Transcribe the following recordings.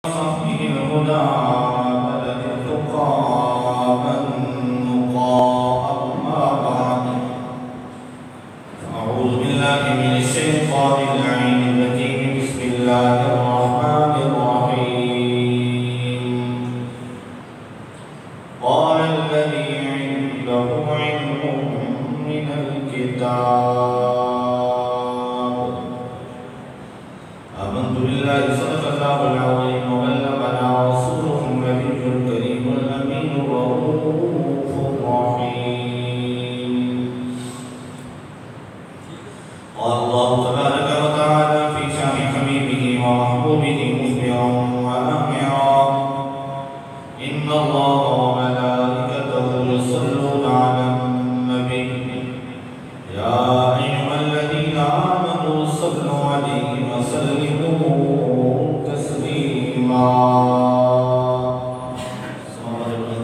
صفه الهدى بلد التقى والنقى أما بعد فأعوذ بالله من الشيطان اللعين الرجيم بسم الله الرحمن الرحيم قال الذي عنده علم من الكتاب آمنت بالله صدق الله العظيم وبلغنا رسوله النبي الكريم الأمين الرؤوف الرحيم قال الله تبارك وتعالى في شأن حبيبه ومحبوبه مخبرا وآمرا إن الله وملائكته يصلون على النبي يا أيها الذين آمنوا صلوا عليه وسلموا تسليما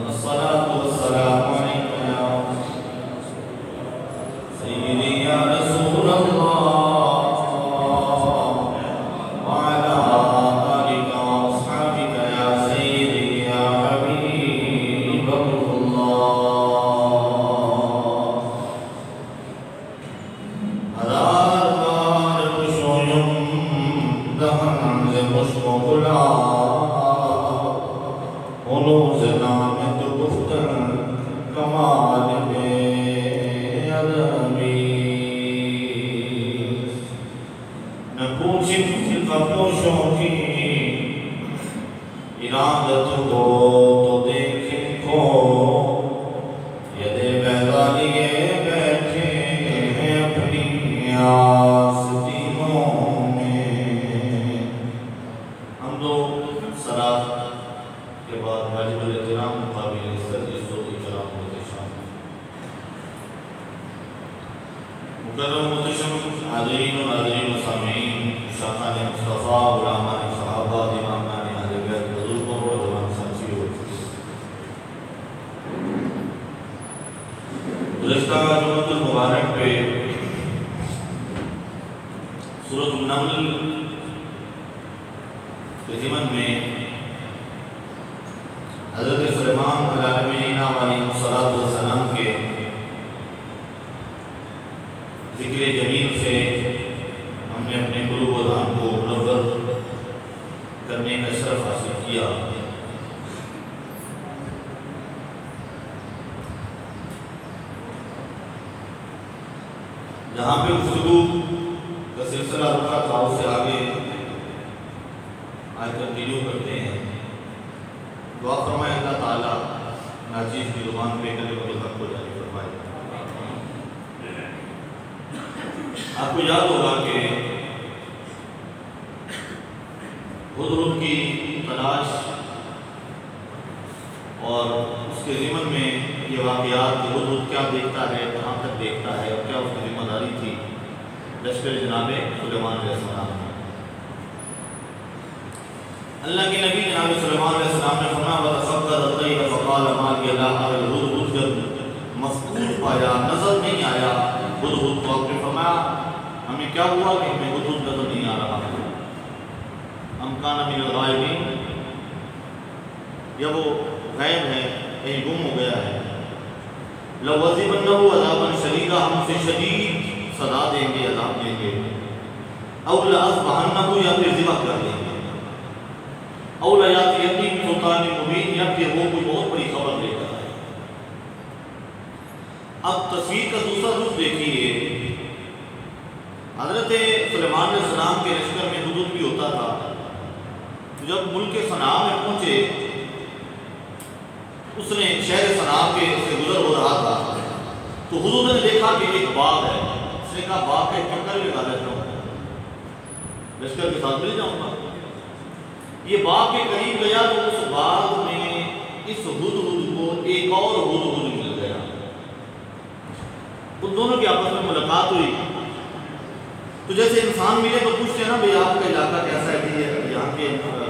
الصلاة والسلام عليك يا سيدي يا رسول الله وعلى آلك وأصحابك يا سيدي يا حبيب الله ہزار بار خوشویم دہن سے مشک و گلاب انوز نام تو گفتن کمال بے ادبی نہ پوچھیں خاموشوں کی ارادت کو تو دیکھیں کو یدے بیضا لیے بیٹھے ہیں اپنی آستینوں میں ہم لوگ صلاة کے بعد واجب الاحترام مقابل عزت کرام متشام مکرم متشم حاضرین و ناظرین و سامعین شاخان مصطفیٰ علماء صحابہ امامان اہل بیت بزرگوں و جوان ساتھیوں گزشتہ جمعۃ المبارک پہ سورۃ النمل کے ضمن میں حضرت سلیمان علیہ الصلوۃ والسلام کے ذکر جمیل سے ہم نے اپنے قلوب و ذہن کو منور کرنے کا شرف حاصل کیا جہاں پہ گفتگو کا سلسلہ رکھا تھا اس سے آگے آج کنٹینیو کرتے ہیں دعا فرمائے اللہ تعالیٰ ناچیز کی زبان پہ کلمۃ الحق کو جاری فرمائے آپ کو یاد ہوگا کہ ہدہد کی تلاش اور اس کے ضمن میں یہ واقعات کہ ہدہد کیا دیکھتا ہے کہاں تک دیکھتا ہے اور کیا اس کی ذمہ داری تھی لشکر جناب سلیمان علیہ السلام اللہ کے نبی جناب سلیمان علیہ السلام نے فرمایا وَتَفَقَّدَ الطَّيْرَ فَقَالَ مَا لِيَ لَا أَرَى الْهُدْهُدَ جب مفقود پایا نظر نہیں آیا ہدہد تو آپ نے فرمایا ہمیں کیا ہوا کہ ہمیں ہدہد نظر نہیں آ رہا ام کان من الغائبین یا وہ غائب ہے کہیں گم ہو گیا ہے لَوَذِبَنَّهُ عَذَابًا شَدِيدًا ہم اسے شدید سزا دیں گے عذاب دیں گے او لَأَذْبَحَنَّهُ یا پھر ذبح کر دیں گے او لَيَأْتِيَنِّي بِسُلْطَانٍ مُبِينٍ یا پھر وہ کوئی بہت بڑی خبر لے کر آئے اب تصویر کا دوسرا رخ دیکھیے حضرت سلیمان علیہ السلام کے لشکر میں ہدہد بھی ہوتا تھا جب ملک صنعا میں پہنچے اس نے شہر صنعا کے سے گزر ہو رہا تھا تو ہدہد نے دیکھا کہ ایک باغ ہے اس نے کہا باغ کا ایک چکر لگا لیتا ہوں لشکر کے ساتھ مل جاؤں گا یہ باغ کے قریب گیا تو اس باغ میں اس ہدہد کو ایک اور ہدہد مل گیا ان دونوں کی آپس میں ملاقات ہوئی تو جیسے انسان ملے تو پوچھتے ہیں نا بھئی آپ کا علاقہ کیسا ہے یہاں کے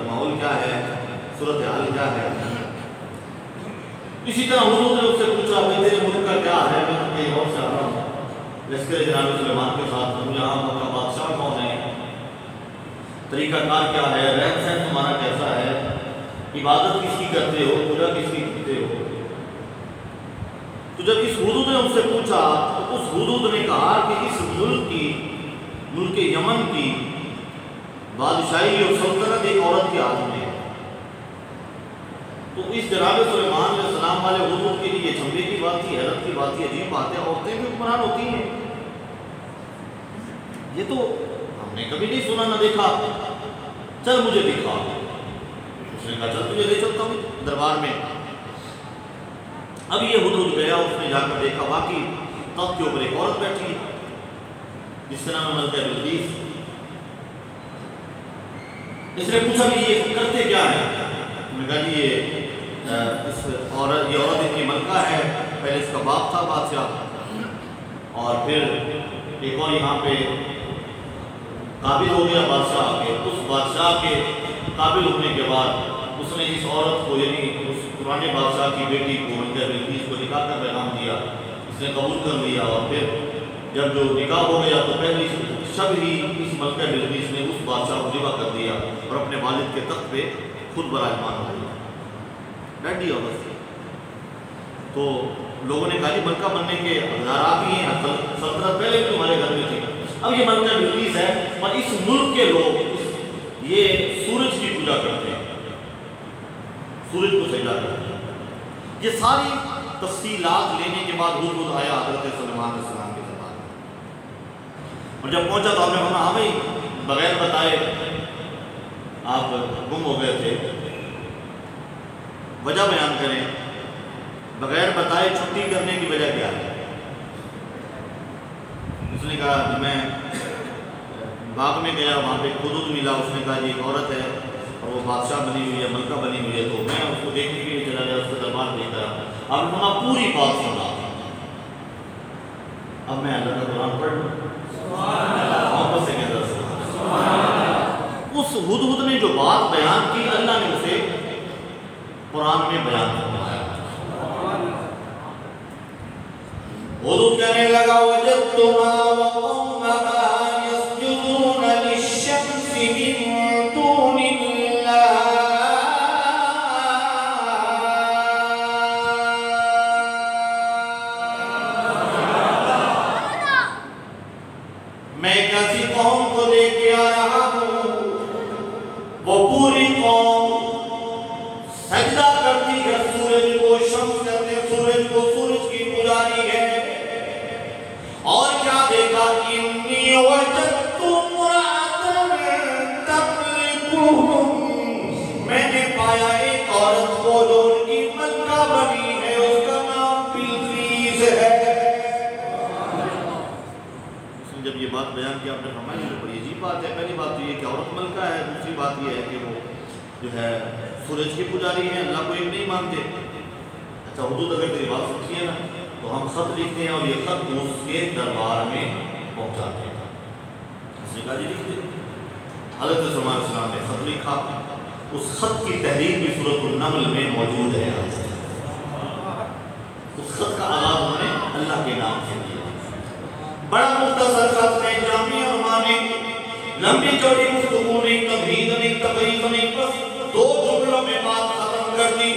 ماحول کیا ہے صورتحال کیا ہے اسی طرح ہدہد نے اس سے پوچھا بھئی تیرے ملک کا کیا ہے میں کہیں اور سے آ رہا ہوں لشکر جناب سلیمان کے ساتھ ہم یہاں کا بادشاہ کون ہے طریقہ کار کیا ہے، رہن سہن تمہارا کیسا ہے، عبادت کس کی کرتے ہو، پوجا کس کی کرتے ہو۔ تو جب اس حدود نے ان سے پوچھا تو اس حدود نے کہا کہ اس ملک یمن کی بادشاہی اور سلطنت ایک عورت کے ہاتھ میں ہے۔ تو اس جناب سلیمان علیہ السلام والے حدود کے لیے چمبے کی بات تھی، حیرت کی بات تھی، عجیب بات ہے، عورتیں بھی حکمران ہوتی ہیں، یہ تو ہم نے کبھی نہیں سنا نہ دیکھا، چل مجھے دکھا۔ اس نے کہا چل تجھے لے چلتا ہوں دربار میں۔ اب یہ حدود گیا، اس نے جا کر دیکھا واقعی تخت کے اوپر ایک عورت بیٹھی ہے جس کا نام ہے ملکہ بلقیس۔ اس نے پوچھا کہ یہ کرتے کیا ہے؟ میں نے کہا جی یہ عورت اتنی ملکہ ہے، پہلے اس کا باپ تھا بادشاہ، اور پھر ایک اور یہاں پہ قابل ہو گیا بادشاہ کے، اس بادشاہ کے قابل ہونے کے بعد اس نے اس عورت کو یعنی اس پرانے بادشاہ کی بیٹی کو ملکہ بلقیس کو نکاح کا پیغام دیا، اس نے قبول کر لیا، اور پھر جب جو نکاح ہو گیا تو پہلی شب ہی اس ملکہ بلقیس نے اس بادشاہ کو ذبح کر دیا اور اپنے والد کے تخت پہ خود براجمان ہو گیا، ڈیڈی عورت تھی۔ تو لوگوں نے کہا جی ملکہ بننے کے ہزارات ہی ہیں، سلطنت پہلے بھی تمہارے گھر میں تھی، اب یہ ملکہ بلقیس ہے، اور اس ملک کے لوگ یہ سورج کی پوجا کرتے ہیں، سورج کو سجدہ کرتے ہیں۔ یہ ساری تفصیلات لینے کے بعد حدود آیا حضرت سلیمان علیہ السلام کے دربار میں، اور جب پہنچا تو آپ نے کہا ہاں بھائی بغیر بتائے آپ گم ہو گئے تھے، وجہ بیان کریں، بغیر بتائے چھٹی کرنے کی وجہ کیا ہے؟ اس نے کہا میں باغ میں گیا، وہاں پہ حدود ملا، اس نے کہا یہ ایک عورت ہے اور وہ بادشاہ بنی ہوئی ہے، ملکہ بنی ہوئی ہے، تو میں اس کو دیکھنے کے لیے چلا گیا، اس کے دربار دیکھ رہا، اب وہاں پوری بات سنا۔ اب میں اللہ کا قرآن پڑھ لوں، محبت سے کہتا ہوں اس ہدہد نے جو بات بیان کی اللہ نے اسے قرآن میں بیان فرمایا۔ ہدہد کہنے لگا وجدتها وقومها يسجدون للشمس من دون الله میں ایک ایسی قوم کو لے کے آ رہا ہوں، وہ پوری قوم سجدہ کرتی ہے سورج کو، شمس کرتے سورج کو، سورج کی پجاری ہے۔ اور کیا دیکھا انی وجدت امرأة تملکہم، میں نے پایا ایک عورت کو جو ان کی ملکہ بنی ہے، اس کا نام بلقیس ہے۔ جب یہ بات بیان کی آپ نے فرمایا یہ بڑی عجیب بات ہے، پہلی بات تو یہ کہ عورت ملکہ ہے، دوسری بات یہ ہے کہ وہ جو ہے سورج کی پجاری ہیں، اللہ کو ایک نہیں مانتے۔ اچھا حدود اگر تیری بات سچی ہے نا تو ہم خط لکھتے ہیں اور یہ خط اس کے دربار میں پہنچاتے ہیں۔ اس نے کہا جی لکھ دیں۔ حضرت سلیمان علیہ السلام نے خط لکھا، اس خط کی تحریر بھی سورۃ النمل میں موجود ہے۔ اس خط کا آغاز انہوں نے اللہ کے نام سے کیا، بڑا مختصر خط ہے، جامع اور معنی، لمبی چوڑی گفتگو نہیں، تمہید نہیں، تقریب نہیں، بس 2 جملوں میں بات ختم کر دی۔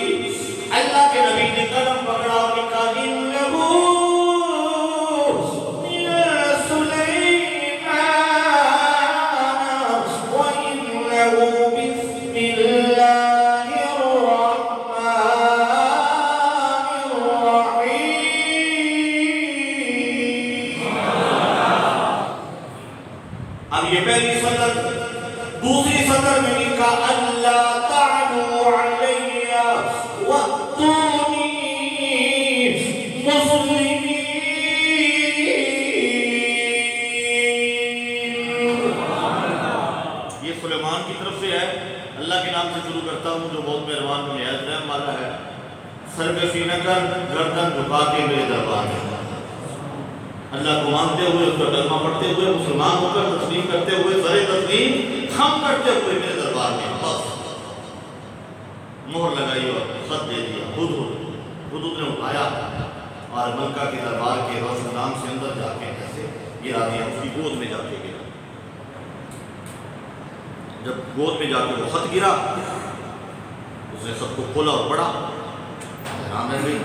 اللہ کے نبی نے قلم پکڑا اور لکھا انہو من سلیمان وانہو بسم اللہ الرحمن الرحیم۔ اب یہ پہلی سطر، دوسری سطر میں لکھا اللہ تعلو علیہ وَأْتُونِي مُسْلِمِينَ۔ یہ سلیمان کی طرف سے ہے، اللہ کے نام سے شروع کرتا ہوں جو بہت مہربان و نہایت رحم والا ہے، سر پہ سینہ کر گردن جھکا کے میرے دربار میں، اللہ کو مانتے ہوئے، اس کا کلمہ پڑھتے ہوئے، مسلمان ہو کر تسلیم کرتے ہوئے، سر تسلیم خم کرتے ہوئے میرے دربار میں، بس مہر لگائی اور خط دے دیا۔ حدود نے اٹھایا اور ملکہ کے دربار کے روشن دان سے اندر جا کے ایسے گرا دیا، اس کی گود میں جا کے گرا۔ جب گود میں جا کے وہ خط گرا اس نے سب کو کھولا اور پڑھا، حیران رہ گئی،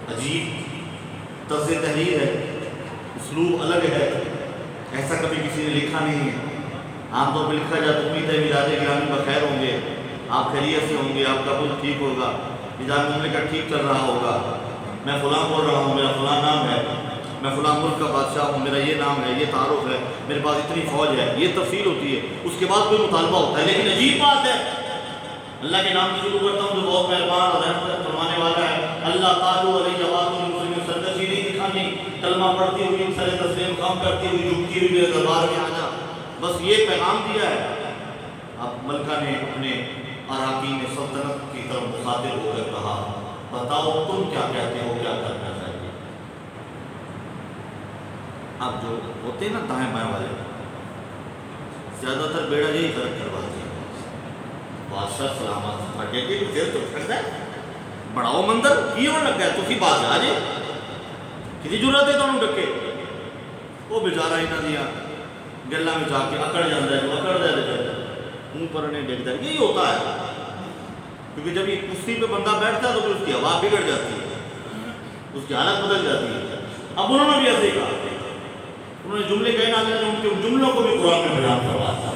عجیب طرز تحریر ہے، اسلوب الگ ہے، ایسا کبھی کسی نے لکھا نہیں ہے۔ عام طور پہ لکھا جاتا امید ہے میلاد گرامی بخیر ہوں گے، آپ خیریت سے ہوں گے، آپ کا کچھ ٹھیک ہوگا، نظام مملکت ٹھیک چل رہا ہوگا، میں فلاں بول رہا ہوں، میرا فلاں نام ہے، میں فلاں ملک کا بادشاہ ہوں، میرا یہ نام ہے، یہ تعارف ہے، میرے پاس اتنی فوج ہے، یہ تفصیل ہوتی ہے، اس کے بعد کوئی مطالبہ ہوتا ہے۔ لیکن عجیب بات ہے، اللہ کے نام سے شروع کرتا ہوں جو بہت مہربان اور رحمت فرمانے والا ہے۔ اللہ تعالیٰ علیہ مسلم سرکشی نہیں دکھانی، کلمہ پڑھتی ہوئی سر تسلیم کام کرتی ہوئی جھکتی ہوئی میرے دربار میں آ جا، بس یہ پیغام دیا ہے۔ اب ملکہ نے اپنے اراکین سلطنت کی طرف مخاطب ہو کر کہا بتاؤ تم کیا کہتے ہو، کیا کرنا چاہیے؟ اب جو ہوتے ہیں نا دائیں بائیں والے زیادہ تر بیڑا یہی فرق کرواتے ہیں، بادشاہ سلامت پڑھے گی پھر تو پھرتا ہے بڑاؤ مندر کی ہونے لگ گیا تو کی بادشاہ جی کتنی ضرورت ہے تو ڈکے وہ بیچارہ ہی نہ دیا گلا میں جا کے اکڑ جاتا ہے، اکڑ جائے منہ پر انہیں ڈگتا ہے۔ یہی ہوتا ہے کیونکہ جب یہ کرسی پہ بندہ بیٹھتا ہے تو پھر اس کی ہوا بگڑ جاتی ہے، اس کی حالت بدل جاتی ہے۔ اب انہوں نے بھی ایسے ہی کہا، انہوں نے جملے کہے نہ ان کے جملوں کو بھی قرآن میں بیان کروایا۔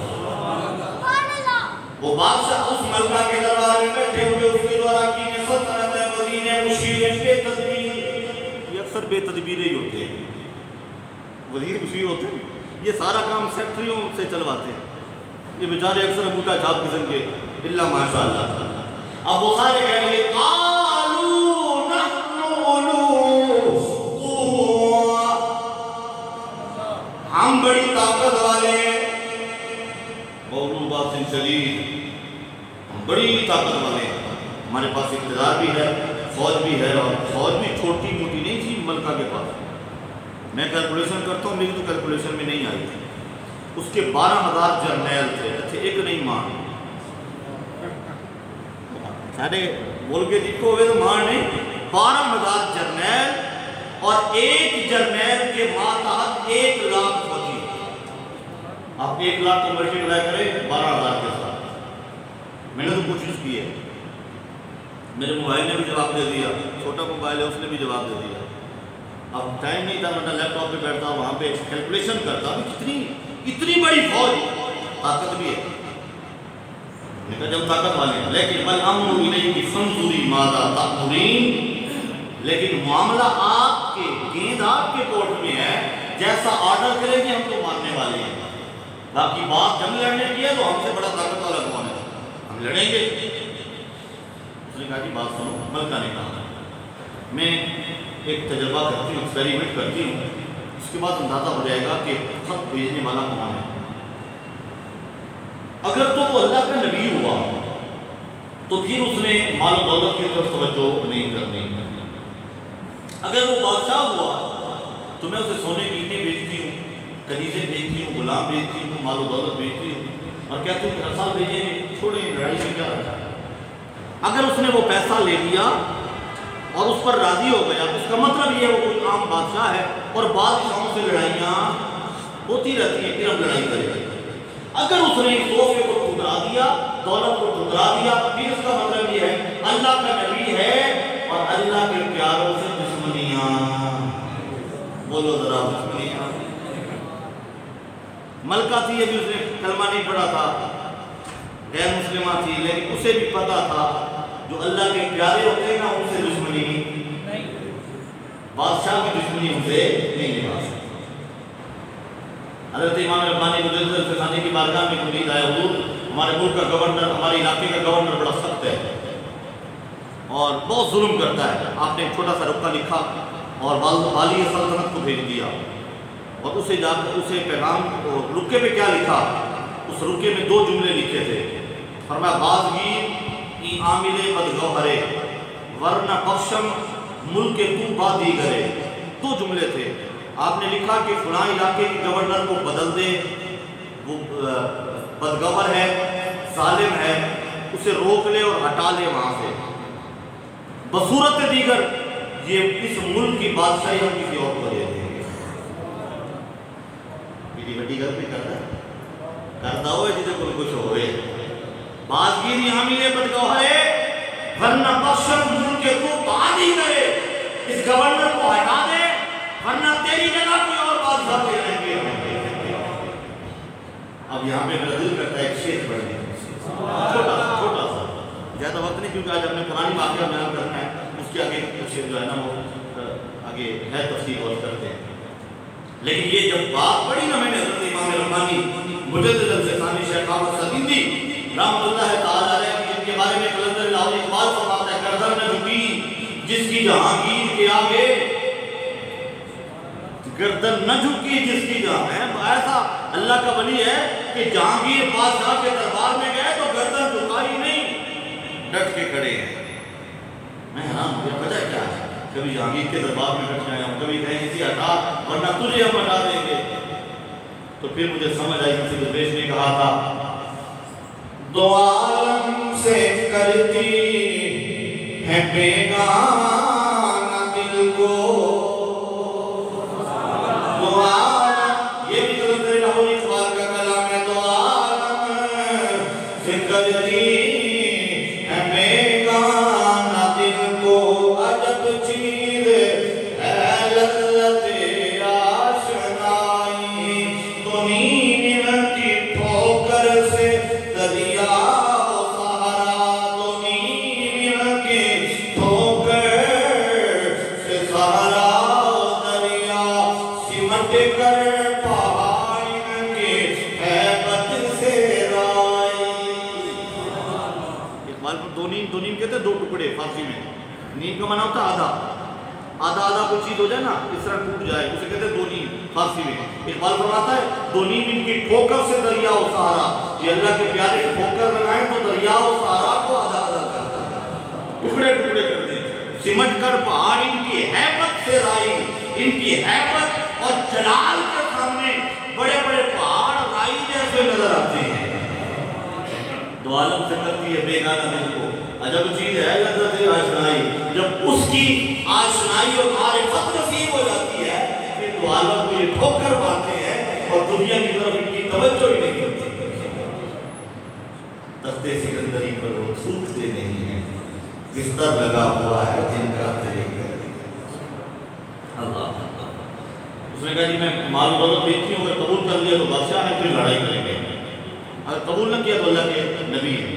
وہ بادشاہ اس ملکہ کے دربار میں بیٹھے ہوئے اس کے دوارا کی سلطنت وزیر مشیر بے تدبیر، یہ اکثر بے تدبیر ہی ہوتے ہیں، وزیر مشیر ہوتے ہیں، یہ سارا کام سیکٹریوں سے چلواتے ہیں، یہ بیچارے اکثر انگوٹھا چھاپ قسم کے اللہ ماشاء اللہ۔ اب وہ سارے کہہ رہے قالوا نحن اولو قوة، ہم بڑی طاقت والے اولو باس شدید، ہم بڑی طاقت والے، ہمارے پاس اقتدار بھی ہے، فوج بھی ہے، اور فوج بھی چھوٹی موٹی نہیں تھی ملکہ کے پاس۔ میں کیلکولیشن کرتا ہوں، میری تو کیلکولیشن میں نہیں آئی تھی، اس کے 12,000 جرنیل تھے، ایک نہیں مان سارے بول کے دیکھو ہوئے تو مان نہیں، 12,000 جرنیل اور ایک جرنیل کے ماتحت 1,00,000 فوجی۔ آپ 1,00,000 کو ملٹیپلائی کریں 12,000 کے ساتھ، میں نے تو کوشش کی ہے، میرے موبائل نے بھی جواب دے دیا، چھوٹا موبائل ہے اس نے بھی جواب دے دیا۔ اب ٹائم نہیں تھا، میں لیپ ٹاپ پہ بیٹھتا وہاں پہ کیلکولیشن کرتا، اتنی بڑی فوج، طاقت بھی ہے، میں کہا جب طاقت والے ہیں، لیکن والامر الیک فانظری ماذا تأمرین، لیکن معاملہ آپ کے گیند آپ کے کورٹ میں ہے، جیسا آرڈر کریں گے ہم تو ماننے والے ہیں، باقی بات جنگ لڑنے کی ہے تو ہم سے بڑا طاقت والا کون ہے، ہم لڑیں گے۔ اس نے کہا کہ بات سنو، ملکہ نے کہا میں ایک تجربہ کرتی ہوں، ایکسپیریمنٹ کرتی ہوں، اس کے بعد اندازہ ہو جائے گا کہ خط بھیجنے والا کون ہے۔ اگر تو وہ اللہ کا نبی ہوا تو پھر اس نے مال و دولت کی طرف توجہ نہیں کرنی، اگر وہ بادشاہ ہوا تو میں اسے سونے کی اینٹیں بیچتی ہوں، کنیزیں بیچتی ہوں، غلام بیچتی ہوں، مال و دولت بیچتی ہوں، اور کہتی ہوں کہ ہر سال بھیجیں گے، چھوڑیں لڑائی سے کیا رکھا ہے۔ اگر اس نے وہ پیسہ لے لیا اور اس پر راضی ہو گیا، اس کا مطلب یہ وہ کوئی عام بادشاہ ہے اور بادشاہوں سے لڑائیاں ہوتی رہتی ہیں، پھر ہم لڑائی کریں گے۔ اگر اس نے صوفے کو ٹھکرا دیا، دولت کو ٹھکرا دیا، پھر اس کا مطلب یہ ہے اللہ کا نبی ہے اور اللہ کے پیاروں سے دشمنیاں، بولو ذرا دشمنیاں۔ ملکہ تھی، ابھی اس نے کلمہ نہیں پڑھا تھا، غیر مسلمہ تھی، لیکن اسے بھی پتا تھا جو اللہ کے پیارے ہوتے ہیں نا ان سے دشمنی نہیں، بادشاہ کی دشمنی ان سے نہیں نبھا سکتی۔ حضرت امام ربانی مجدد الفسانی کی بارگاہ میں مرید آئے، حضور ہمارے ملک کا گورنر، ہمارے علاقے کا گورنر بڑا سخت ہے اور بہت ظلم کرتا ہے، آپ نے ایک چھوٹا سا رکہ لکھا اور والی سلطنت کو بھیج دیا، اور اسے جا کر اسے پیغام رکے پہ کیا لکھا، اس رکے میں 2 جملے لکھے تھے، فرمایا بازگیر ای عامل بدگوہرے ورنہ بخشم ملک تو با دیگرے، 2 جملے تھے۔ آپ نے لکھا کہ فلاں علاقے کے گورنر کو بدل دے، وہ بدگور ہے، ظالم ہے، اسے روک لے اور ہٹا لے وہاں سے، بصورت دیگر یہ اس ملک کی بادشاہی ہم کسی اور کو دے دیں گے۔ میری بڑی گھر پہ کر رہا ہے کرتا ہوئے جیسے کوئی کچھ ہوئے بازگیری حامیلے بدگوہرے ورنہ بخشم ملک کے تو بات ہی کرے اس گورنر کو ہٹا دے ورنہ تیری جگہ کوئی اور بادشاہ دے رہیں گے. اب یہاں پہ میرا دل کرتا ہے ایک شیخ پڑھنے چھوٹا سا زیادہ وقت نہیں کیونکہ آج ہم نے پرانی واقعہ بیان کرنا ہے اس کے آگے کچھ جو ہے نا وہ آگے ہے تفصیل اور کرتے ہیں. لیکن یہ جب بات پڑھی نا میں نے حضرت امام ربانی مجدد الفسانی شیخ احمد سدیندی رحمۃ اللہ تعالیٰ علیہ جن کے بارے میں قلندر لاہوری اقبال فرماتا ہے گردن نہ جھکی جس کی جہانگیر کے آگے گردن نہ جھکی جس کی جہاں ایسا اللہ کا ولی ہے کہ جہانگیر بادشاہ کے دربار میں گئے تو گردن جھکائی نہیں ڈٹ کے کھڑے ہیں. میں حیران مجھے پتہ کیا ہے کبھی جہانگیر کے دربار میں بیٹھ جائیں ہم کبھی کہیں اسی ہٹا ورنہ تجھے ہم ہٹا دیں گے. تو پھر مجھے سمجھ آئی کسی درویش نے کہا تھا دو عالم سے کرتی ہے بیگانہ دل کو دو عالم یہ بھی قلندر لاہوری اقبال کا کلام ہے دو عالم سے کرتی ہے بیگانہ دل کو عجب چیز ہے لذت آشنائی تو نیند کی ٹھوکر سے دریا و سہارا تو نیند کی ٹھوکر سے سہارا و دریا سمٹ کر پہاڑ کے ہیبت سے رائی. اقبال پر دو نیم کہتے ہیں دو ٹکڑے فارسی میں. نیم کا معنی ہوتا ہے آدھا کوئی چیز ہو جائے نا اس طرح ٹوٹ جائے اسے کہتے ہیں دو نیم فارسی میں. اقبال فرماتا ہے دو نیم ان کی ٹھوکر سے دریا و سہارا یہ اللہ کے پیارے ٹھوکر لگائیں تو دریا و سہارا کو آدھا کرتا ہے ٹکڑے کر دیں سمٹ کر پہاڑ ان کی ہیبت سے رائی ان کی ہیبت اور جلال کے سامنے بڑے بڑے پہاڑ رائی جیسے نظر آتے ہیں. دو عالم سے کرتی ہے بیگانہ دل کو عجب چیز ہے لذت آشنائی جب اس کی آشنائی اور معرفت نصیب ہو جاتی ہے پھر دو عالم کو یہ ٹھوکر پاتے ہیں اور دنیا کی طرف ان کی توجہ ہی نہیں ہوتی. تختے سکندری پر وہ تھوکتے نہیں ہیں بستر لگا ہوا ہے جن کا تیرے گھر اللہ. اس نے کہا جی میں مال و دولت دیکھتی ہوں اگر قبول کر لیا تو بادشاہ ہے پھر لڑائی کریں گے اگر قبول نہ کیا تو اللہ کے نبی ہے.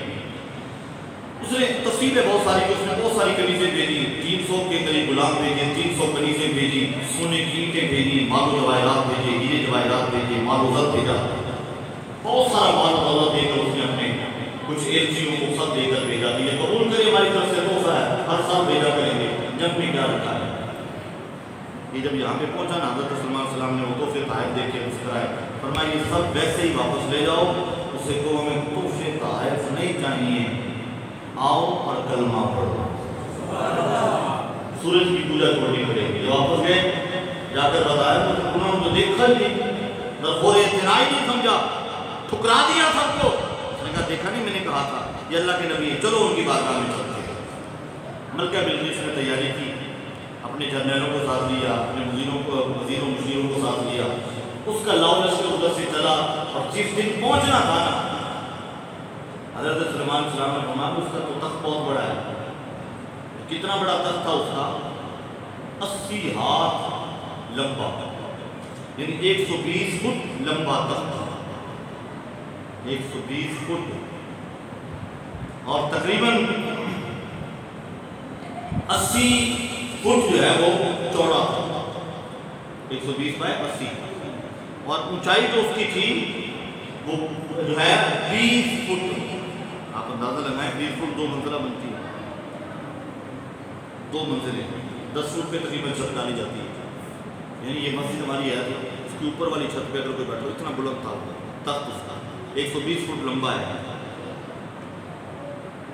اس نے تفصیلیں بہت ساری اس نے بہت ساری کنیزیں بھیجی 300 کے قریب غلام بھیجے 300 کنیزیں بھیجی سونے کی اینٹیں بھیجی مال و جواہرات بھیجے ہیرے جواہرات بھیجے مال و زر بھیجا بہت سارا مال و دولت دے کر اس نے اپنے کچھ ایلچیوں کو خط دے کر بھیجا دیا قبول کرے ہماری طرف سے تحفہ ہے ہر سال بھیجا کریں گے جب بھی کیا رکھا ہے. یہ جب یہاں پہ پہنچا نا حضرت سلمان علیہ السلام نے وہ تحفے تحائف دیکھ کے مسکرائے فرمایا یہ سب ویسے ہی واپس لے جاؤ اسے کو ہمیں تحفے تحائف نہیں چاہیے آؤ اور کلمہ پڑھو. سورج کی پوجا چھوڑنی پڑے گی جب واپس گئے جا کر بتایا تو انہوں نے تو دیکھا نہیں نظور اعتنائی نہیں سمجھا ٹھکرا دیا سب کو. اس نے کہا دیکھا نہیں میں نے کہا تھا یہ اللہ کے نبی ہے چلو ان کی بارگاہ میں چلتے ہیں. ملکہ بلقیس نے تیاری کی اپنے جرنیلوں کو ساتھ لیا اپنے وزیروں مشیروں کو ساتھ لیا اس کا لاؤ لشکر ادھر سے چلا اور جس دن پہنچنا تھا نا حضرت سلیمان علیہ السلام نے فرمایا اس کا تو تخت بہت بڑا ہے. کتنا بڑا تخت تھا اس کا 80 ہاتھ لمبا یعنی 120 فٹ لمبا تخت تھا 120 فٹ اور تقریباً 80 فٹ جو ہے وہ چوڑا تھا 120 بائی 80 اور اونچائی جو اس کی تھی وہ جو ہے 20 فٹ. آپ اندازہ لگائیں 20 فٹ 2 منزلہ بنتی ہے 2 منزلیں 10 فٹ پہ تقریباً چھت ڈالی جاتی ہے یعنی یہ مسجد ہماری ہے اس کی اوپر والی چھت پہ اگر کوئی بیٹھو اتنا بلند تھا تخت اس کا 120 فٹ لمبا ہے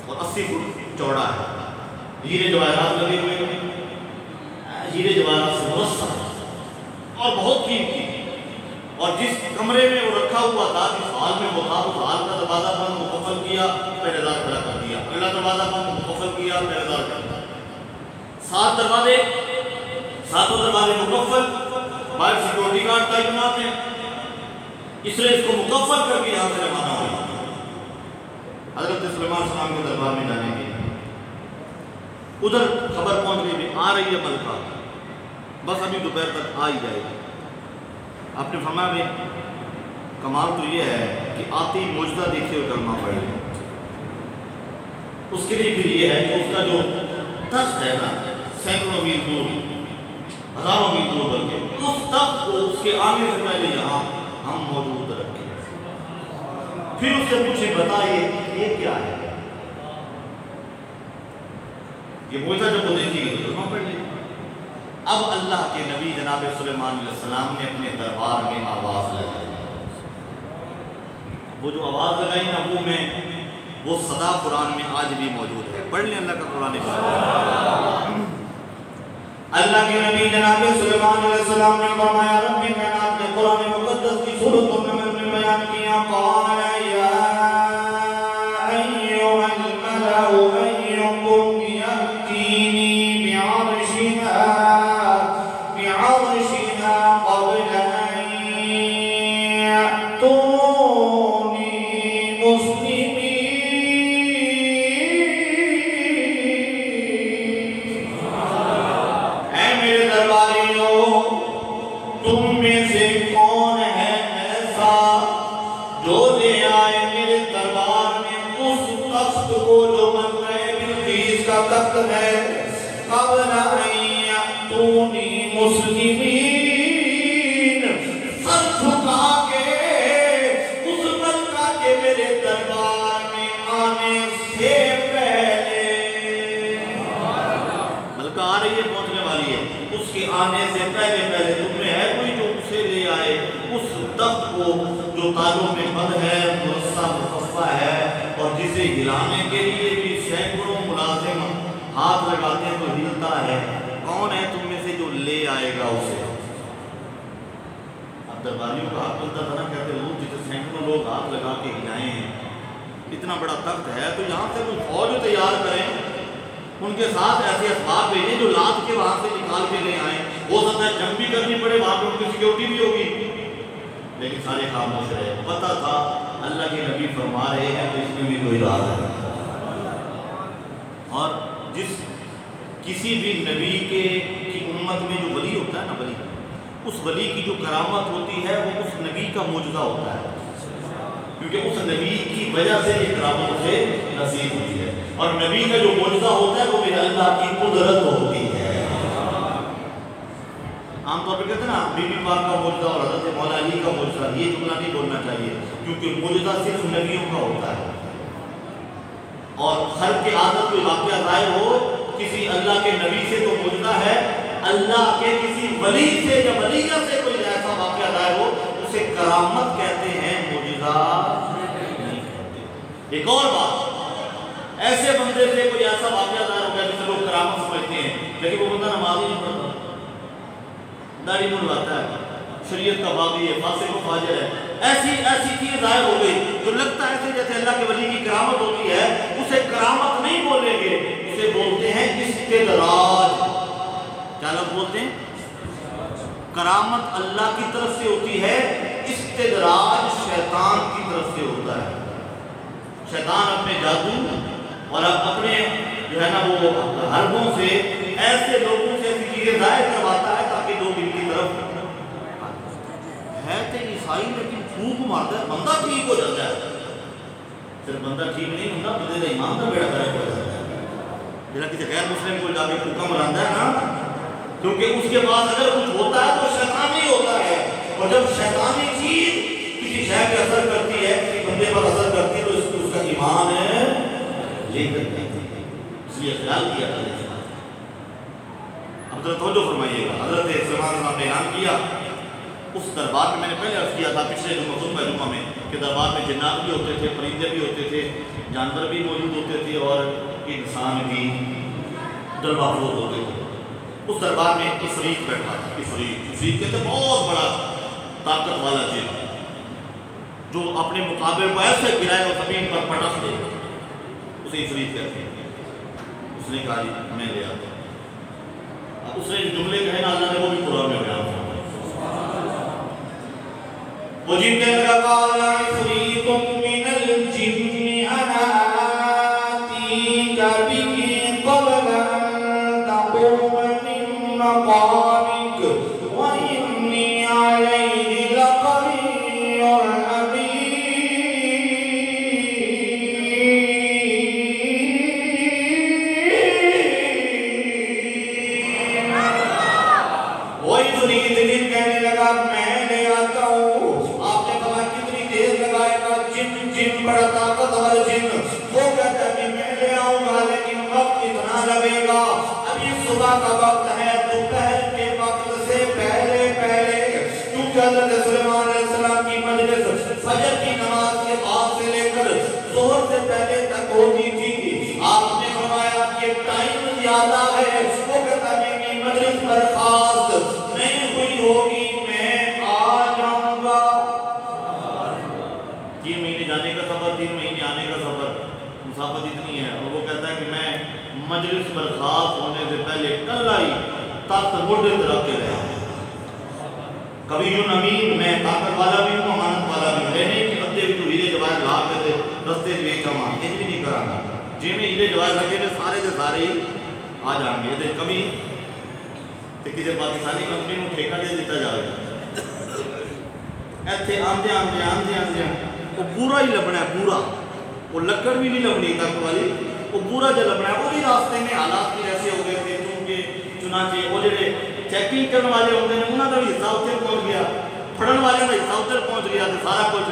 اور 80 فٹ چوڑا ہے. ہیرے جواہرات لگے ہوئے ہیرے جواہرات سے مرصع اور بہت قیمتی اور جس کمرے میں وہ رکھا ہوا تھا جس حال میں وہ تھا اس حال کا دروازہ بند مقفل کیا پہرے دار کھڑا کر دیا اگلا دروازہ بند مقفل کیا پہرے دار کر دیا 7 دروازے 7 دروازے مقفل باہر سیکورٹی گارڈ تعینات ہیں اس لیے اس کو مکفر کر کے یہاں سے روانہ ہوئی۔ حضرت سلیمان السلام کے دربار میں جانے کے ادھر خبر پہنچ گئی بھی آ رہی ہے ملکہ، بس ابھی دوپہر تک آ ہی جائے گی۔ آپ نے فرمایا بھی کمال تو یہ ہے کہ آتی معجزہ دیکھے ہوئے کرنا پڑے گا۔ اس کے لیے پھر یہ ہے کہ اس کا جو تخت ہے نا، سینکڑوں میل دور، ہزاروں میل دور بلکہ، اس تخت کو اس کے آنے سے پہلے یہاں ہم موجود رکھیں۔ پھر اس سے پوچھیں بتائیے یہ کیا ہے؟ یہ معجزہ جب وہ دیکھیے گی تو کلمہ پڑھ لیں۔ اب اللہ کے نبی جناب سلیمان علیہ السلام نے اپنے دربار میں آواز لگائی۔ وہ جو آواز لگائی نا وہ صدا قرآن میں آج بھی موجود ہے۔ پڑھ لیں اللہ کا قرآن پاک۔ اللہ کے نبی جناب سلیمان علیہ السلام نے فرمایا ربی میں نے اپنے قرآن مقدس کی سورۃ النمل میں بیان کیا قال یا ایھا الملأ ایکم یأتینی بعرشها قبل ان یأتونی مسلمین۔ اے میرے درباریوں، تم میں سے کون ہے ایسا جو لے آئے میرے دربار میں اس تخت کو جو ملکہ بلقیس کا تخت ہے، قبل ان یأتونی مسلمین، سر جھکا کے اس ملکہ کے میرے دربار میں آنے سے پہلے۔ ملکہ آ رہی ہے، پہنچنے والی ہے، اس کے آنے سے پہلے تم میں ہے کوئی جو اسے لے آئے اس تخت کو جو تاجوں میں بند ہے، مرصع مصفہ ہے، اور جسے ہلانے کے لیے بھی سینکڑوں ملازم ہاتھ لگاتے ہیں تو ہلتا ہے؟ کون ہے تم میں سے جو لے آئے گا اسے؟ اب درباریوں کا ہاتھ بنتا تھا نا، کہتے لوگ جتنے سینکڑوں لوگ ہاتھ لگا کے ہلائے ہیں، اتنا بڑا تخت ہے تو یہاں سے کوئی فوج تیار کریں، ان کے ساتھ ایسے اسباب بھیجیں جو لاد کے وہاں سے نکال کے لے آئیں۔ ہو سکتا ہے جنگ بھی کرنی پڑے، وہاں پہ ان کی سیکیورٹی بھی ہوگی، لیکن سارے خاموش رہے۔ پتہ تھا اللہ کے نبی فرما رہے ہیں تو اس میں بھی کوئی راز ہے۔ اور کسی بھی نبی کی امت میں جو ولی ہوتا ہے نا، ولی، اس ولی کی جو کرامت ہوتی ہے وہ اس نبی کا معجزہ ہوتا ہے، کیونکہ اس نبی کی وجہ سے یہ کرامت اسے نصیب ہوتی ہے۔ اور نبی کا جو معجزہ ہوتا ہے وہ بھی اللہ کی قدرت ہوتی ہے۔ عام طور پہ کہتے ہیں نا بی بی پاک کا معجزہ اور حضرت مولا علی کا معجزہ، یہ جملہ نہیں بولنا چاہیے، کیونکہ معجزہ صرف نبیوں کا ہوتا ہے۔ اور خلق کی عادت کوئی واقعہ ظاہر ہو کسی اللہ کے نبی سے تو معجزہ ہے، اللہ کے کسی ولی سے یا ولیہ سے کوئی ایسا واقعہ ظاہر ہو اسے کرامت کہتے ہیں، معجزہ نہیں کہتے۔ ایک اور بات، ایسے بندے سے کوئی ایسا واقعہ ظاہر ہو گیا جسے لوگ کرامت سمجھتے ہیں، لیکن وہ بندہ نماز ہی نہیں پڑھتا، داڑھی منڈواتا ہے، شریعت کا باغی ہے، فاسق و فاجر ہے، ایسی چیز ظاہر ہو گئی جو لگتا ہے جیسے اللہ کے ولی کی کرامت ہوتی ہے، اسے کرامت نہیں بولیں گے، اسے بولتے ہیں استدراج۔ کیا لفظ بولتے ہیں؟ کرامت اللہ کی طرف سے ہوتی ہے، استدراج شیطان کی طرف سے ہوتا ہے۔ شیطان اپنے جادو اور اپنے جو ہے نا وہ حربوں سے ایسے لوگوں سے ایسی چیزیں ظاہر کرواتا ہے تاکہ لوگ ان کی طرف ہے تو عیسائی لیکن پھونک مارتا ہے، بندہ ٹھیک ہو جاتا ہے۔ صرف بندہ ٹھیک نہیں ہوتا، بندے کا ایمان کا بیڑا غرق ہو جاتا ہے۔ جیسا کسی غیر مسلم کو جا کے پھونکا مراتا ہے نا، کیونکہ اس کے پاس اگر کچھ ہوتا ہے تو شیطانی ہوتا ہے، اور جب شیطانی چیز کسی شے پہ اثر کرتی ہے، کسی بندے پر اثر کرتی ہے تو اس کا ایمان ہے یہ کرتی ہے۔ اس لیے خیال کیا تھا۔ اب ذرا توجہ فرمائیے گا، حضرت سلیمان صاحب نے اعلان کیا اس دربار میں نے پہلے عرض کیا تھا پچھلے جمعہ میں کہ دربار میں جنات بھی ہوتے تھے، پرندے بھی ہوتے تھے، جانور بھی موجود ہوتے تھے اور انسان بھی دربار ہوتے تھے۔ اس دربار میں عفریت بیٹھا تھا، عفریت کہتے بہت بڑا طاقت والا جن جو اپنے مقابل کو ایسے گرائے اور زمین پر پٹخ دے، اسے عفریت کہتے ہیں۔ اس نے کہا میں لے آتا ہوں۔ اب اس نے جملے کہے نا اللہ نے وہ بھی قرآن میں بیان کیا۔ وہ جن کہنے لگا قال عفریت من الجن انا آتیک به قبل ان تقوم من مقامک وانی علیہ لقوی امین. وہ عفریت جن کہنے لگا میں لے آتا ہوں. جن بڑا طاقتور جن وہ کہتا ہے میں لے آؤں گا لیکن وقت اتنا لگے گا. ابھی صبح کا وقت ہے, دوپہر کے وقت سے پہلے کیونکہ حضرت سلیمان علیہ السلام کی مجلس فجر کی نماز کے بعد سے لے کر ظہر سے پہلے تک ہوتی تھی. آپ نے فرمایا کہ ٹائم زیادہ ہے. وہ کہتا ہے کہ مجلس برخاست نہیں ہوئی ہوگی, میں آ جاؤں گا. 3 مہینے جانے کا سفر, 3 مہینے آنے کا سفر, مسافت اتنی ہے. اور وہ کہتا ہے کہ میں مجلس برخاست ہونے سے پہلے کل آئی تخت موڈے طرف کے رہا. کبھی جو امین, میں طاقت والا بھی ہوں, امانت والا بھی ہوں. نہیں کہ ادھے بھی تو ہیرے جواہر لا کے دے رستے میں کمان یہ بھی نہیں کرانا. جی میں ہیرے جواہر لگے نے سارے کے سارے ہی آ جان گے. یہ کبھی کسی پاکستانی کمپنی کو ٹھیکہ دے دیتا جائے گا. ایتھے آندے وہ پورا ہی لبنا ہے, پورا. وہ لکڑ بھی نہیں لبنی تک والی, وہ پورا جو لبنا ہے. وہی راستے میں حالات بھی ایسے ہو گئے تھے کیونکہ چنانچہ وہ جڑے چیکنگ کرنے والے ہوتے ہیں انہوں کا بھی حصہ اتنے پہنچ گیا, پڑھن والے کا حصہ اتنے پہنچ گیا, تو سارا کچھ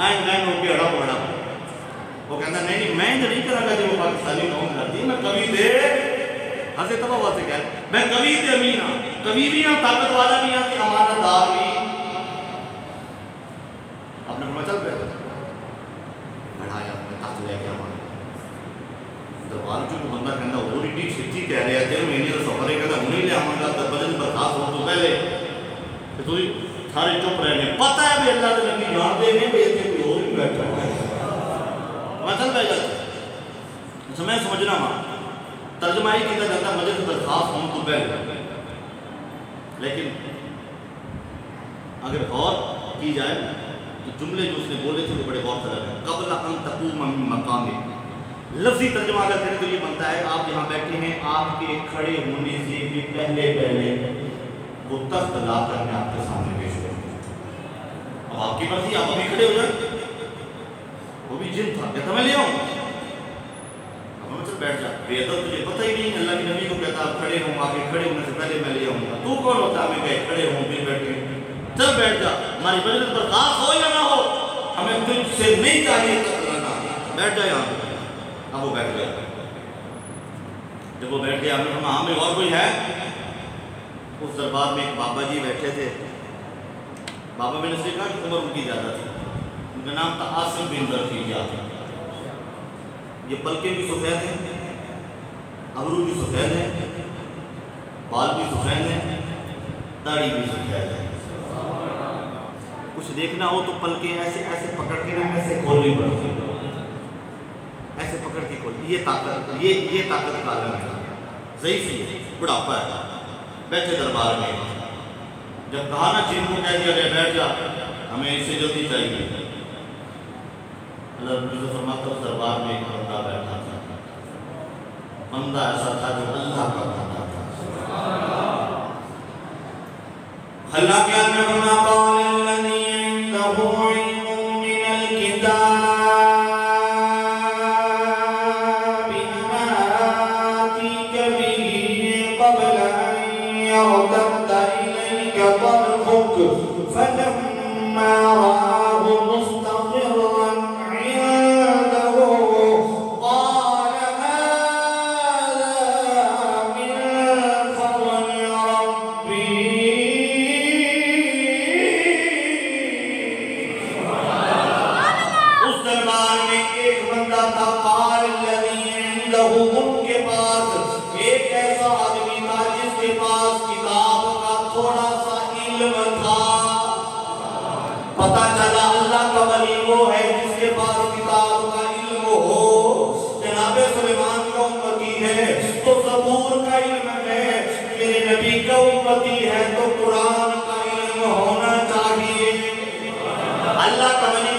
آئن لائن ہو کے اڑا پڑا. وہ کہتا نہیں میں نہیں کرا گا جو پاکستانی قوم کرتی. میں کبھی دے ہنسے تباہ واسطے کہہ میں کبھی تے امین ہاں, کبھی بھی ہاں, طاقت والا بھی ہاں, امانت دار بھی. آپ نے فرمایا چل پہ بڑھایا اپنے تخت لے کے ہمارے دربار جو بندہ کہنا وہ ریٹی چھتی کہہ رہے ہیں 3 مہینے کا سفر ہے, کہتا انہیں لے آؤں گا تب بدل برخاست ہو تو پہلے کہ تو سارے چپ رہنے. پتہ ہے بھی اللہ کے نبی جان دے نہیں بھی اتنے کوئی اور بھی بیٹھا ہوا ہے. میں چل پہ جاتا میں سمجھنا ماں ترجمہ ہی کیا جاتا مجلس برخاست ہوں تو پہلے. لیکن اگر غور کی جائے تو جملے جو اس نے بولے تھے وہ بڑے غور طلب ہیں. قبل ان تقوم من مقامک, لفظی ترجمہ اگر کریں تو یہ بنتا ہے آپ یہاں بیٹھے ہیں, آپ کے کھڑے ہونے سے بھی پہلے وہ تخت لا کر میں آپ کے سامنے پیش کروں. اب آپ کی مرضی, آپ ابھی کھڑے ہو جائیں. وہ بھی جن تھا, کہتا میں لے آؤں. اب ہم چل بیٹھ جا, بے ادب تجھے پتہ ہی نہیں. اللہ کے نبی کو کہتا آپ کھڑے ہوں, آپ کے کھڑے ہونے سے پہلے میں لے آؤں گا. تو کون ہوتا ہے ہمیں کہ کھڑے ہوں پھر بیٹھے, چل بیٹھ جا. ہماری مجلس برخاست ہو یا نہ ہو, ہمیں تجھ سے نہیں چاہیے تخت لانا, بیٹھ جا یہاں پہ. اب وہ بیٹھ گیا. جب وہ بیٹھ گیا ہم نے کہا ہمیں اور کوئی ہے. اس دربار میں ایک بابا جی بیٹھے تھے. بابا میں نے سے کہا کہ عمر ان کی زیادہ تھی. ان کا نام تھا عاصم بن درخیجہ. یہ پلکیں بھی سفید ہیں, ابرو بھی سفید ہیں, بال بھی سفید ہیں, داڑھی بھی سفید ہے. کچھ دیکھنا ہو تو پلکیں ایسے ایسے پکڑ کے نا ایسے کھولنی پڑتی, ایسے پکڑ کے کھول. یہ طاقت کا عالم ہے. ضعیف ہی ہے, بڑھاپا ہے. بیٹھے دربار میں, جب کہا نا جن کو کہہ دیا گیا بیٹھ جا, ہمیں اس سے جلدی چاہیے. اللہ رب العزت فرماتا اس دربار میں ایک بندہ بیٹھا تھا. بندہ ایسا تھا جو اللہ کا بندہ تھا. اللہ کے آدمی فرما قال الذی عنده علم من الکتاب آتیک به قبل ان یرتد الیک طرفک فلما رآه مستقرا عنده قال هذا من فضل ربی. اس دربار میں ایک بندہ تھا قال الذی عنده, ان کے پاس ایک ایسا آدمی تھا جس کے پاس کتاب کا تھوڑا سا علم تھا. پتہ چلا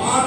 5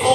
100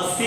80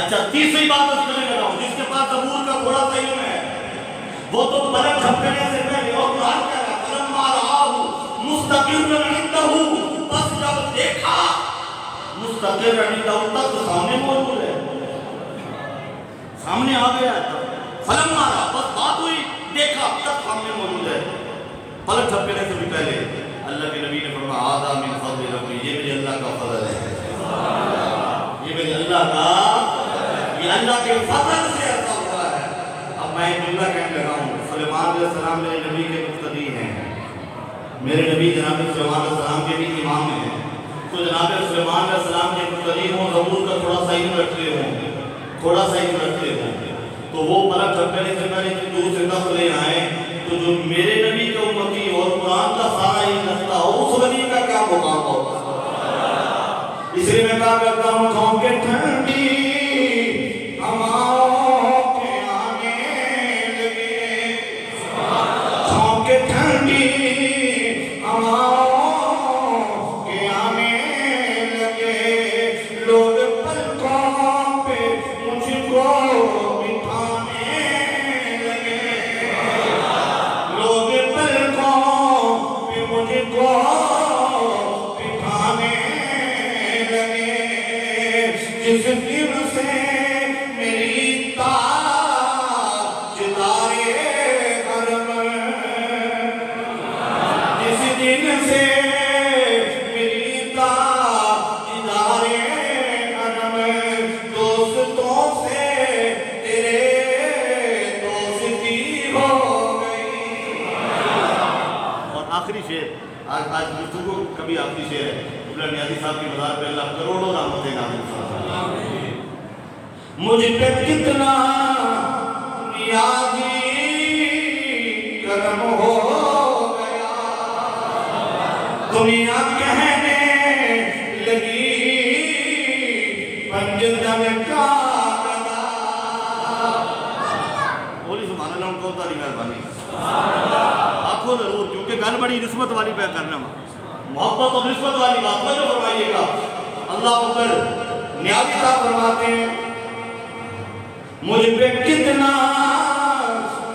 اچھا تیسری بات اس کرنے لگا ہوں، جس کے پاس زبور کا تھوڑا سا علم ہے وہ تو پلک جھپکنے سے پہلے، اور قرآن کہہ رہا ہے فلما رآہ مستقرا عنده، بس جب دیکھا مستقرا عنده تک سامنے موجود ہے، سامنے آ گیا ہے، فلما رآہ بس بات ہوئی، دیکھا تک سامنے موجود ہے، پلک جھپکنے سے بھی پہلے اللہ کے نبی نے فرمایا ھذا من فضل ربی، یہ میرے اللہ کا فضل ہے، یہ میرے اللہ کا، یہ اللہ کے فضل سے ایسا ہوا ہے۔ اب میں ایک جملہ کہنے لگا ہوں، سلیمان علیہ السلام میرے نبی کے مقتدی ہیں، میرے نبی جناب سلیمان علیہ السلام کے بھی امام ہیں، تو جناب سلیمان علیہ السلام کے مقتدی ہوں، زبور کا تھوڑا سا علم رکھتے ہوں، تھوڑا سا علم رکھتے ہوں، تو وہ پلک جھپکنے سے پہلے اتنی دور سے دست لے آئیں، تو جو میرے نبی کا امتی اور قرآن کا سارا علم رکھتا ہو اس ولی کا کیا مقام ہوگا؟ اس لیے میں کہا کرتا ہوں کھوں کے ٹھنڈی ہواؤں کے آنے لگے، کھوں کے ٹھنڈی ہواؤں کے آنے لگے، لوگ پلکوں پہ مجھ کو بٹھانے لگے، لوگ پلکوں پہ مجھ کو بٹھانے لگے، جس دن سے میری تاجدارِ حرم، جس دن سے میری تاجدارِ حرم، دوستوں سے تیرے دوستی ہو گئی۔ اور آخری شعر، آج گفتگو کبھی آخری شعر ہے، عبداللہ نیازی صاحب کی مزار پہ اللہ کروڑوں رحمتیں نازل فرمائے۔ مجھ پہ کتنا نیازی کرم ہو گیا، دنیا کہنے لگی پنجتن کا گدا۔ بولی سبحان اللہ، ان کو تاری مہربانی آنکھوں ضرور، کیونکہ گل بڑی نسبت والی پہ کرنا، محبت اور نسبت والی بات میں جو فرمائیے گا۔ اللہ اکبر، نیازی صاحب فرماتے ہیں مجھ پہ کتنا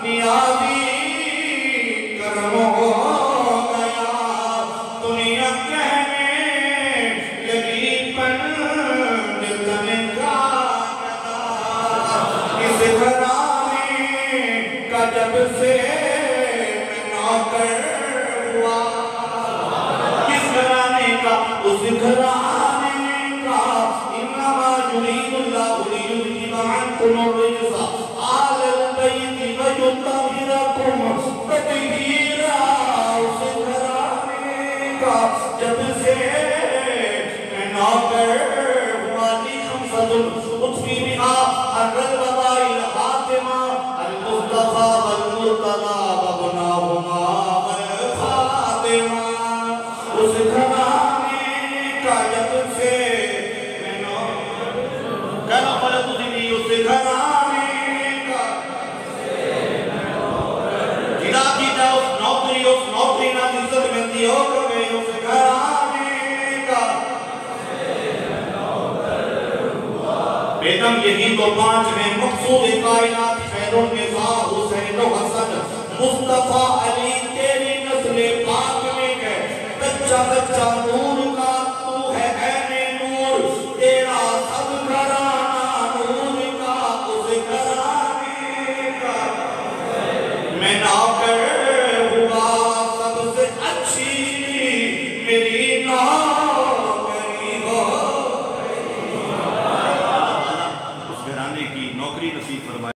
نیازی کرم ہو گیا، دنیا کہنے لگی پنجتن کا گدا، اس گھرانے کا جب سے میں نوکر ہوا، کس گھرانے کا؟ اس گھرانے کا، انما یرید اللہ لیذھب عنکم الرجس اہل البیت ویطہرکم تطہیرا، اس گھرانے کا جب سے میں نوکر ہوا، لی خمسۃ اطفی بہا الرغبۃ الحاتمہ المصطفیٰ والمرتضیٰ وابناہما والفاطمہ، اس گھرانے کا جب سے میں نوکر، کہنا پڑے تو دی اس گھرانے کا جدا کیتا، اس نوکری نہ عزت ملتی ہو کبھی، اس گھرانے کا بیدم یہی تو پانچویں مقصود کائنات، خیر النساء حسین و حسن مصطفیٰ علی، تیری نسل پاک میں ہے بچہ بچہ نور کا، تو ہے عین نور، تیرا سب گھرانہ نور کا، اس گھرانے کا میں نوکر ہوا، سب سے اچھی میری نوکری ہو گئی۔ اس گھرانے کی نوکری نصیب فرمائے۔